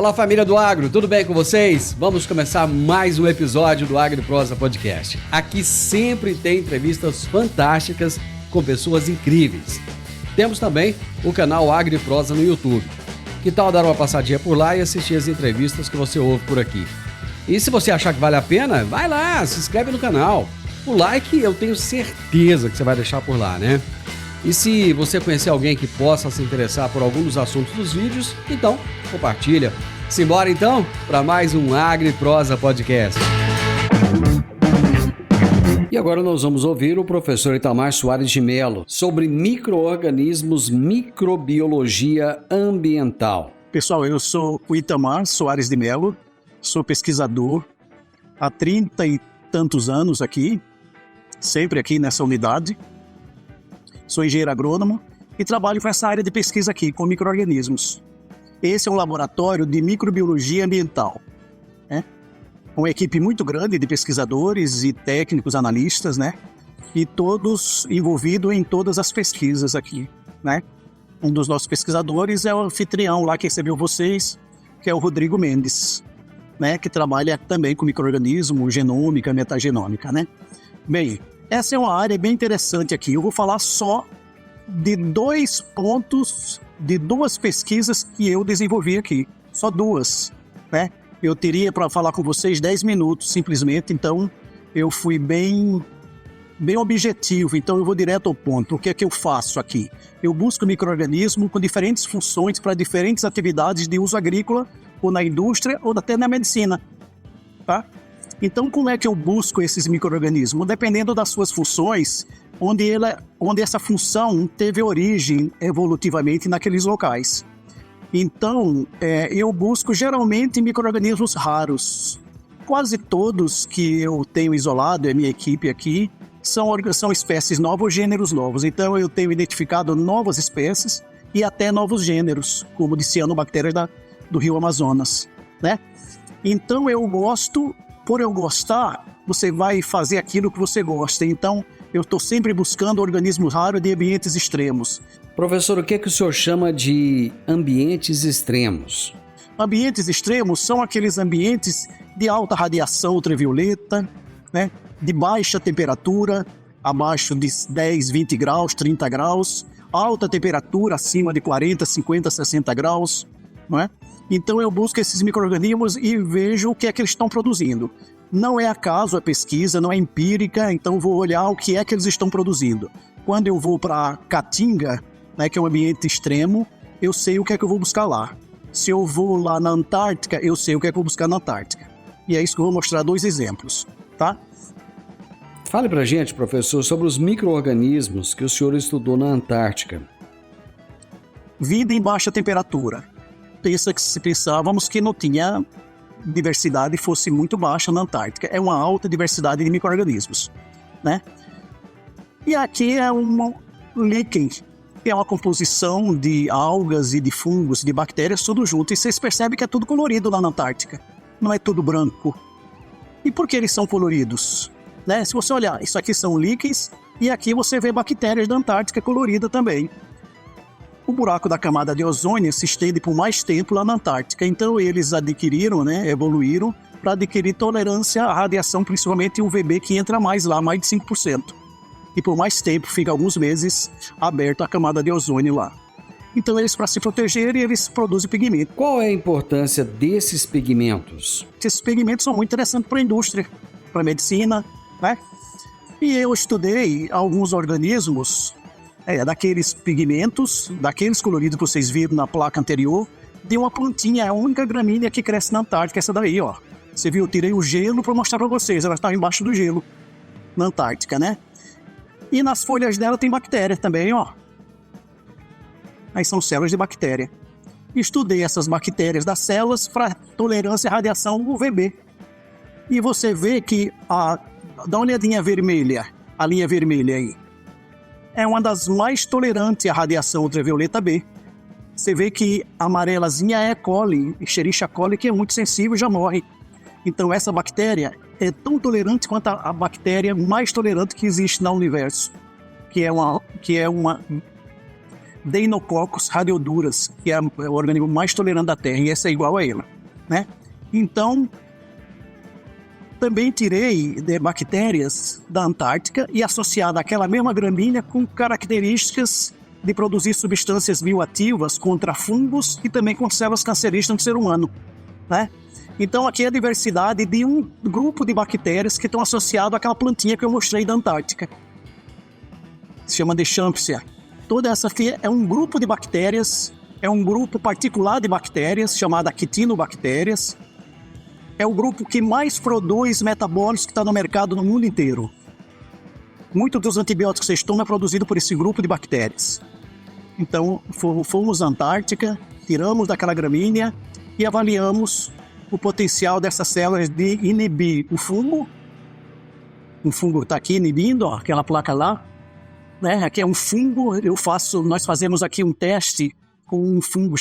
Fala, família do Agro, tudo bem com vocês? Vamos começar mais um episódio do AgriProsa Podcast. Aqui sempre tem entrevistas fantásticas com pessoas incríveis. Temos também o canal AgriProsa no YouTube. Que tal dar uma passadinha por lá e assistir as entrevistas que você ouve por aqui? E se você achar que vale a pena, vai lá, se inscreve no canal. O like eu tenho certeza que você vai deixar por lá, né? E se você conhecer alguém que possa se interessar por algum dos assuntos dos vídeos, então compartilha. Simbora então para mais um AgriProsa Podcast. E agora nós vamos ouvir o professor Itamar Soares de Mello sobre micro-organismos, microbiologia ambiental. Pessoal, eu sou o Itamar Soares de Mello, sou pesquisador há 30 e tantos anos aqui, sempre aqui nessa unidade. Sou engenheiro agrônomo e trabalho com essa área de pesquisa aqui, com micro-organismos. Esse é um laboratório de microbiologia ambiental, né? Uma equipe muito grande de pesquisadores e técnicos, analistas, né? E todos envolvidos em todas as pesquisas aqui, né? Um dos nossos pesquisadores é o anfitrião lá que recebeu vocês, que é o Rodrigo Mendes, né? Que trabalha também com micro-organismo, genômica, metagenômica, né? Bem, essa é uma área bem interessante aqui. Eu vou falar só de 2 pontos, de 2 pesquisas que eu desenvolvi aqui. Só 2, né? Eu teria para falar com vocês 10 minutos, simplesmente. Então, eu fui bem objetivo. Então, eu vou direto ao ponto. O que é que eu faço aqui? Eu busco micro-organismo com diferentes funções para diferentes atividades de uso agrícola, ou na indústria, ou até na medicina, tá? Então, como é que eu busco esses micro-organismos? Dependendo das suas funções, onde essa função teve origem evolutivamente naqueles locais. Então, eu busco geralmente micro-organismos raros. Quase todos que eu tenho isolado, a minha equipe aqui, são espécies novas ou gêneros novos. Então, eu tenho identificado novas espécies e até novos gêneros, como de cianobactérias do rio Amazonas, né? Então, eu gosto. Por eu gostar, você vai fazer aquilo que você gosta. Então, eu estou sempre buscando organismos raros de ambientes extremos. Professor, o que é que o senhor chama de ambientes extremos? Ambientes extremos são aqueles ambientes de alta radiação ultravioleta, né? De baixa temperatura, abaixo de 10, 20 graus, 30 graus, alta temperatura acima de 40, 50, 60 graus, não é? Então eu busco esses micro-organismos e vejo o que é que eles estão produzindo. Não é acaso a pesquisa, não é empírica, então vou olhar o que é que eles estão produzindo. Quando eu vou para a Caatinga, né, que é um ambiente extremo, eu sei o que é que eu vou buscar lá. Se eu vou lá na Antártica, eu sei o que é que eu vou buscar na Antártica. E é isso que eu vou mostrar 2 exemplos, tá? Fale pra gente, professor, sobre os micro-organismos que o senhor estudou na Antártica. Vida em baixa temperatura. Pensávamos que não tinha diversidade, fosse muito baixa na Antártica. É uma alta diversidade de micro-organismos, né? E aqui é um líquen, que é uma composição de algas e de fungos, de bactérias, tudo junto. E vocês percebem que é tudo colorido lá na Antártica. Não é tudo branco. E por que eles são coloridos? Né? Se você olhar, isso aqui são líquens, e aqui você vê bactérias da Antártica colorida também. O buraco da camada de ozônio se estende por mais tempo lá na Antártica. Então eles adquiriram, né, evoluíram para adquirir tolerância à radiação, principalmente UVB, que entra mais lá, mais de 5%. E por mais tempo, fica alguns meses aberto a camada de ozônio lá. Então eles, para se protegerem, eles produzem pigmento. Qual é a importância desses pigmentos? Esses pigmentos são muito interessantes para a indústria, para a medicina, né? E eu estudei alguns organismos daqueles pigmentos, daqueles coloridos que vocês viram na placa anterior, de uma plantinha, é a única gramínea que cresce na Antártica, essa daí, ó. Você viu, eu tirei o gelo para mostrar para vocês, ela está embaixo do gelo, na Antártica, né? E nas folhas dela tem bactéria também, ó. Aí são células de bactéria. Estudei essas bactérias das células para tolerância à radiação UVB. E você vê que, dá uma olhadinha vermelha, a linha vermelha aí, é uma das mais tolerantes à radiação ultravioleta B. Você vê que a amarelazinha é E. coli, Escherichia coli, que é muito sensível e já morre. Então essa bactéria é tão tolerante quanto a bactéria mais tolerante que existe no universo, que é uma Deinococcus radioduras, que é o organismo mais tolerante da Terra, e essa é igual a ela. né? Então, também tirei bactérias da Antártica e associada àquela mesma gramínea com características de produzir substâncias bioativas contra fungos e também contra células cancerígenas do ser humano, né? Então aqui é a diversidade de um grupo de bactérias que estão associadas àquela plantinha que eu mostrei da Antártica. Se chama Deschamps. Toda essa aqui é um grupo de bactérias, é um grupo particular de bactérias, chamada quitinobactérias. É o grupo que mais produz metabólitos que está no mercado no mundo inteiro. Muitos dos antibióticos que vocês tomam é produzido por esse grupo de bactérias. Então, fomos à Antártica, tiramos daquela gramínea e avaliamos o potencial dessas células de inibir o fungo. O fungo está aqui inibindo, ó, aquela placa lá, né? Aqui é um fungo. Nós fazemos aqui um teste com um fungo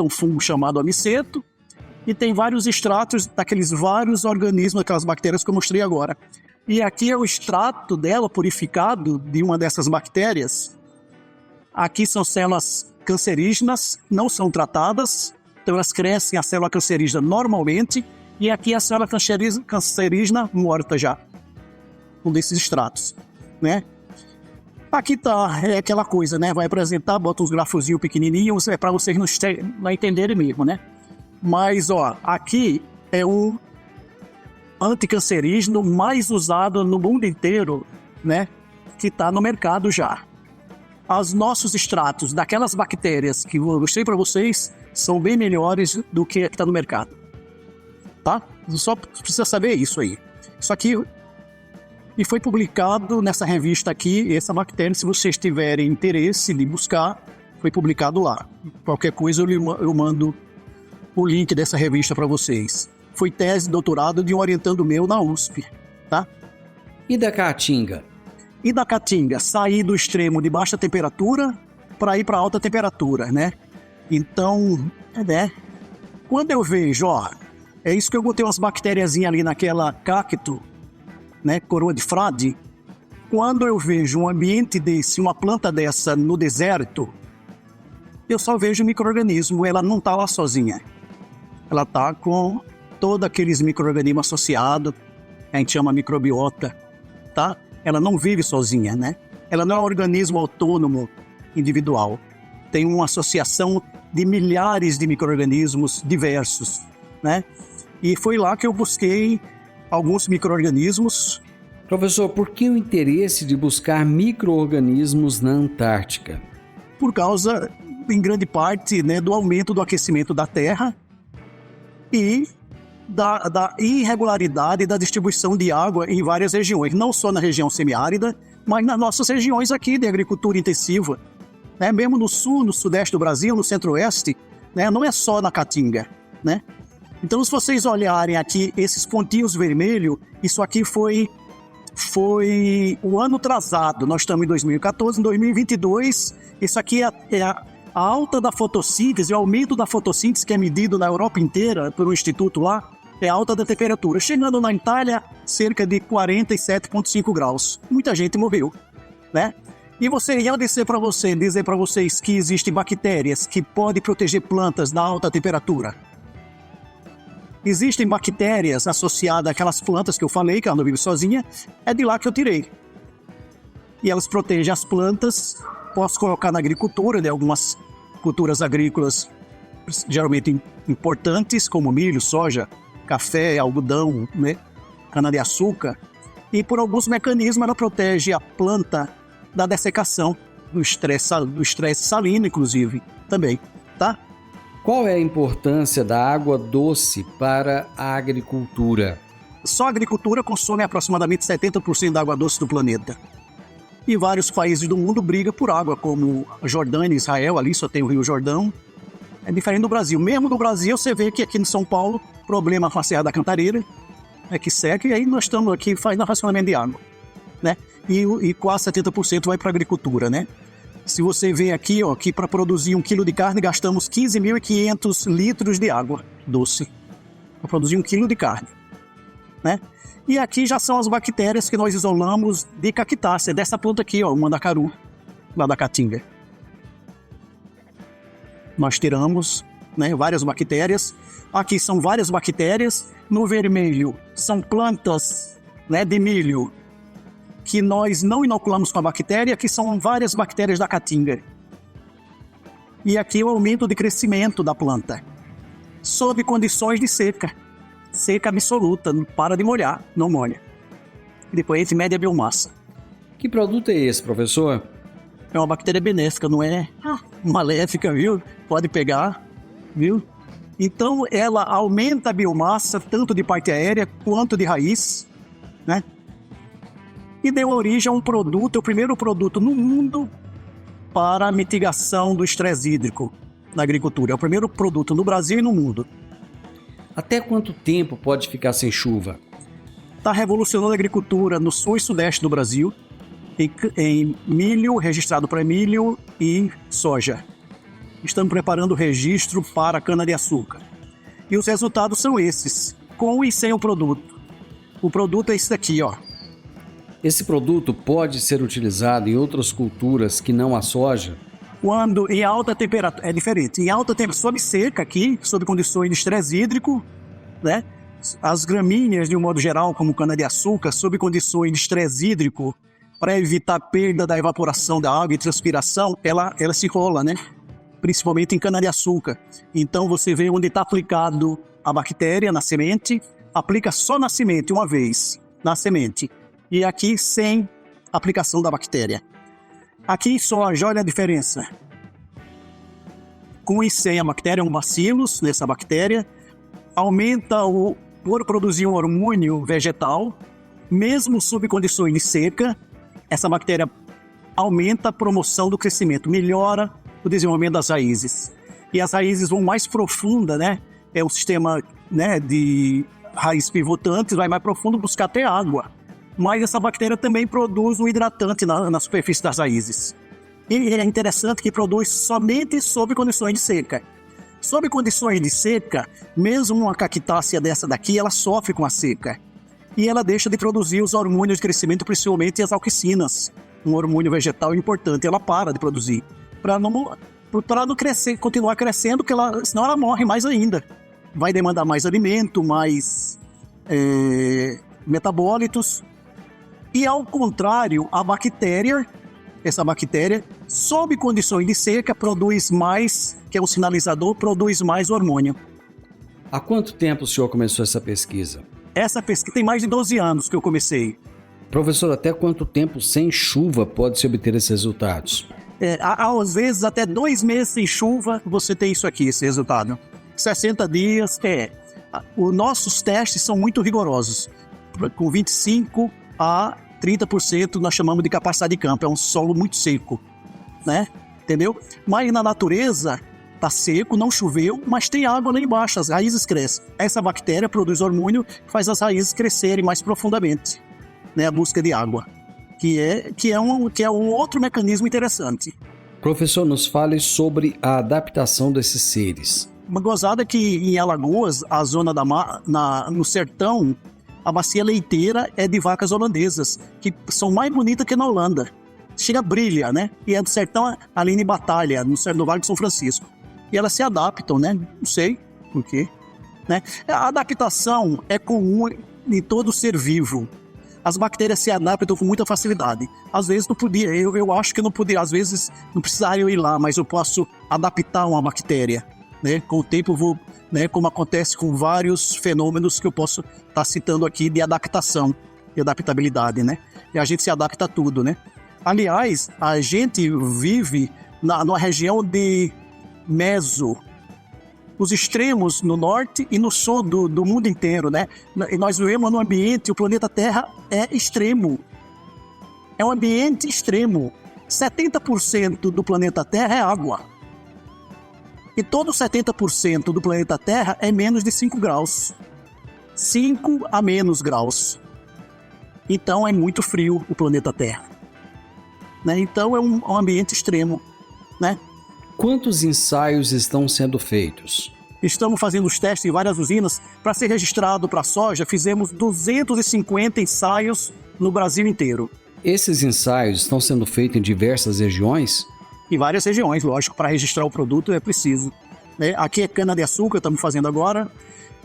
um fungo chamado amiceto, e tem vários extratos daqueles vários organismos, aquelas bactérias que eu mostrei agora. E aqui é o extrato dela purificado de uma dessas bactérias. Aqui são células cancerígenas, não são tratadas, então elas crescem a célula cancerígena normalmente, e aqui a célula cancerígena morta já, um desses extratos, né? Aqui tá, é aquela coisa, né? Vai apresentar, bota uns grafozinhos pequenininhos, é para vocês não entenderem mesmo, né? Mas, ó, aqui é um anticancerígeno mais usado no mundo inteiro, né? Que está no mercado já. Os nossos extratos daquelas bactérias que eu mostrei para vocês são bem melhores do que está no mercado, tá? Só precisa saber isso aí. Isso aqui e foi publicado nessa revista aqui, essa bactéria, se vocês tiverem interesse de buscar, foi publicado lá. Qualquer coisa eu mando o link dessa revista para vocês. Foi tese de doutorado de um orientando meu na USP, tá? E da caatinga? E da caatinga, sair do extremo de baixa temperatura para ir para alta temperatura, né? Então, né? Quando eu vejo, ó, é isso que eu botei umas bactériazinhas ali naquela cacto, né? Coroa de frade. Quando eu vejo um ambiente desse, uma planta dessa no deserto, eu só vejo micro-organismo, ela não está lá sozinha. Ela está com todos aqueles micro-organismos associados, a gente chama microbiota, tá? Ela não vive sozinha, né? Ela não é um organismo autônomo, individual. Tem uma associação de milhares de micro-organismos diversos, né? E foi lá que eu busquei alguns micro-organismos. Professor, por que o interesse de buscar micro-organismos na Antártica? Por causa, em grande parte, né, do aumento do aquecimento da Terra e da irregularidade da distribuição de água em várias regiões, não só na região semiárida, mas nas nossas regiões aqui de agricultura intensiva, né? Mesmo no sul, no sudeste do Brasil, no centro-oeste, né? Não é só na Caatinga, né? Então, se vocês olharem aqui esses pontinhos vermelhos, isso aqui foi o ano atrasado. Nós estamos em 2014, em 2022, isso aqui é a alta da fotossíntese, o aumento da fotossíntese que é medido na Europa inteira por um instituto lá, é a alta da temperatura. Chegando na Itália, cerca de 47,5 graus. Muita gente morreu, né? E ia dizer para vocês que existem bactérias que podem proteger plantas da alta temperatura. Existem bactérias associadas àquelas plantas que eu falei, que ela não vive sozinha, é de lá que eu tirei. E elas protegem as plantas, posso colocar na agricultura, de algumas culturas agrícolas geralmente importantes, como milho, soja, café, algodão, né? Cana-de-açúcar. E por alguns mecanismos ela protege a planta da dessecação, do estresse salino, inclusive, também, tá? Qual é a importância da água doce para a agricultura? Só a agricultura consome aproximadamente 70% da água doce do planeta. E vários países do mundo brigam por água, como a Jordânia, Israel, ali só tem o Rio Jordão. É diferente do Brasil. Mesmo no Brasil, você vê que aqui em São Paulo, problema com a Serra da Cantareira, é que seca, e aí nós estamos aqui fazendo racionamento de água, né? E quase 70% vai para a agricultura, né? Se você vê aqui, ó, que para produzir 1 quilo de carne, gastamos 15.500 litros de água doce. Para produzir 1 quilo de carne, né? E aqui já são as bactérias que nós isolamos de cactácea, dessa planta aqui, ó, o mandacaru, lá da Caatinga. Nós tiramos né? Várias bactérias. Aqui são várias bactérias. No vermelho são plantas, né, de milho que nós não inoculamos com a bactéria, que são várias bactérias da caatinga. E aqui o aumento de crescimento da planta, sob condições de seca. Seca absoluta, não para de molhar, não molha. Depois a gente mede a biomassa. Que produto é esse, professor? É uma bactéria benéfica, não é maléfica, viu? Pode pegar, viu? Então ela aumenta a biomassa, tanto de parte aérea quanto de raiz, né? E deu origem a um produto, o primeiro produto no mundo para a mitigação do estresse hídrico na agricultura. É o primeiro produto no Brasil e no mundo. Até quanto tempo pode ficar sem chuva? Está revolucionando a agricultura no sul e sudeste do Brasil, em milho, registrado para milho e soja. Estamos preparando o registro para cana-de-açúcar. E os resultados são esses, com e sem o produto. O produto é esse daqui, ó. Esse produto pode ser utilizado em outras culturas que não a soja? Quando em alta temperatura, é diferente. Em alta temperatura, sob seca aqui, sob condições de estresse hídrico, né? As gramíneas, de um modo geral, como cana-de-açúcar, sob condições de estresse hídrico, para evitar a perda da evaporação da água e transpiração, ela se rola, né? Principalmente em cana-de-açúcar. Então você vê onde está aplicado a bactéria na semente, aplica só na semente uma vez, na semente. E aqui sem aplicação da bactéria. Aqui em soja, olha a diferença. Com e sem a bactéria, um bacilos nessa bactéria, aumenta por produzir um hormônio vegetal, mesmo sob condições de seca, essa bactéria aumenta a promoção do crescimento, melhora o desenvolvimento das raízes. E as raízes vão mais profunda, né? É o sistema, né, de raízes pivotantes, vai mais profundo buscar até água. Mas essa bactéria também produz um hidratante na superfície das raízes. E é interessante que produz somente sob condições de seca. Sob condições de seca, mesmo uma cactácea dessa daqui, ela sofre com a seca. E ela deixa de produzir os hormônios de crescimento, principalmente as auxinas. Um hormônio vegetal importante, ela para de produzir. Para não crescer, continuar crescendo, senão ela morre mais ainda. Vai demandar mais alimento, mais metabólitos. E ao contrário, a bactéria, essa bactéria, sob condições de seca, produz mais, que é um sinalizador, produz mais hormônio. Há quanto tempo o senhor começou essa pesquisa? Essa pesquisa tem mais de 12 anos que eu comecei. Professor, até quanto tempo sem chuva pode-se obter esses resultados? Às vezes, até 2 meses sem chuva, você tem isso aqui, esse resultado. 60 dias, Os nossos testes são muito rigorosos. Com 25 a 30% nós chamamos de capacidade de campo. É um solo muito seco, né? Entendeu? Mas na natureza, tá seco, não choveu, mas tem água lá embaixo, as raízes crescem. Essa bactéria produz hormônio que faz as raízes crescerem mais profundamente, né? A busca de água, que é um outro mecanismo interessante. Professor, nos fale sobre a adaptação desses seres. Uma gozada que em Alagoas, a zona no sertão, a bacia leiteira é de vacas holandesas, que são mais bonitas que na Holanda. Chega, brilha, né? E é do sertão ali em Batalha, no Vale de São Francisco. E elas se adaptam, né? Não sei por quê, né? A adaptação é comum em todo ser vivo. As bactérias se adaptam com muita facilidade. Às vezes não podia, eu acho que não podia, às vezes não precisaria eu ir lá, mas eu posso adaptar uma bactéria, né? Com o tempo eu vou, né? Como acontece com vários fenômenos que eu posso estar citando aqui de adaptação, de adaptabilidade, né? E a gente se adapta a tudo, né? Aliás, a gente vive numa região de meso, os extremos no norte e no sul do mundo inteiro, né? E nós vivemos num ambiente, o planeta Terra é extremo. É um ambiente extremo. 70% do planeta Terra é água. E todo 70% do planeta Terra é menos de 5 graus. 5 a menos graus. Então é muito frio o planeta Terra, né? Então é um ambiente extremo, né? Quantos ensaios estão sendo feitos? Estamos fazendo os testes em várias usinas. Para ser registrado para a soja, fizemos 250 ensaios no Brasil inteiro. Esses ensaios estão sendo feitos em diversas regiões? Em várias regiões, lógico. Para registrar o produto é preciso. né? Aqui é cana-de-açúcar, estamos fazendo agora.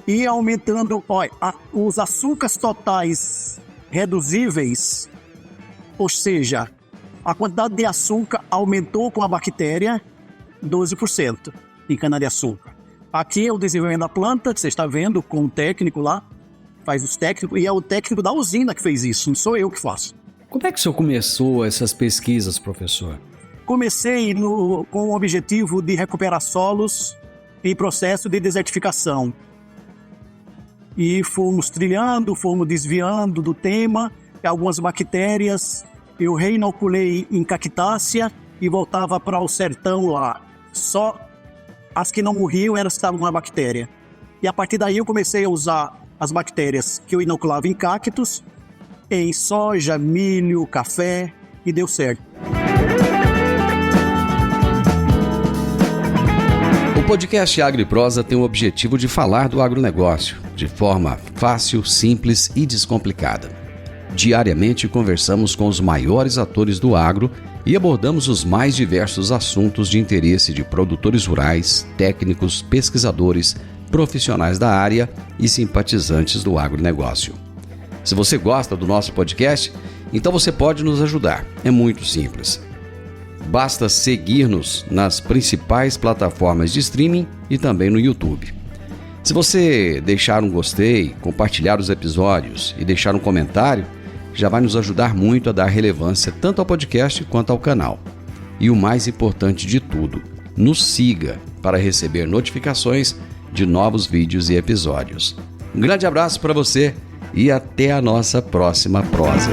E aumentando, os açúcares totais reduzíveis, ou seja, a quantidade de açúcar aumentou com a bactéria 12% em cana-de-açúcar. Aqui é o desenvolvimento da planta, que você está vendo com o técnico lá, faz os técnicos, e é o técnico da usina que fez isso, não sou eu que faço. Como é que o senhor começou essas pesquisas, professor? Comecei com o objetivo de recuperar solos em processo de desertificação. E fomos trilhando, fomos desviando do tema, algumas bactérias eu reinoculei em cactácea e voltava para o sertão lá. Só as que não morriam eram as que estavam com a bactéria. E a partir daí eu comecei a usar as bactérias que eu inoculava em cactos, em soja, milho, café, e deu certo. O podcast Agro e Prosa tem o objetivo de falar do agronegócio de forma fácil, simples e descomplicada. Diariamente conversamos com os maiores atores do agro e abordamos os mais diversos assuntos de interesse de produtores rurais, técnicos, pesquisadores, profissionais da área e simpatizantes do agronegócio. Se você gosta do nosso podcast, então você pode nos ajudar. É muito simples. Basta seguir-nos nas principais plataformas de streaming e também no YouTube. Se você deixar um gostei, compartilhar os episódios e deixar um comentário, já vai nos ajudar muito a dar relevância tanto ao podcast quanto ao canal. E o mais importante de tudo, nos siga para receber notificações de novos vídeos e episódios. Um grande abraço para você e até a nossa próxima prosa.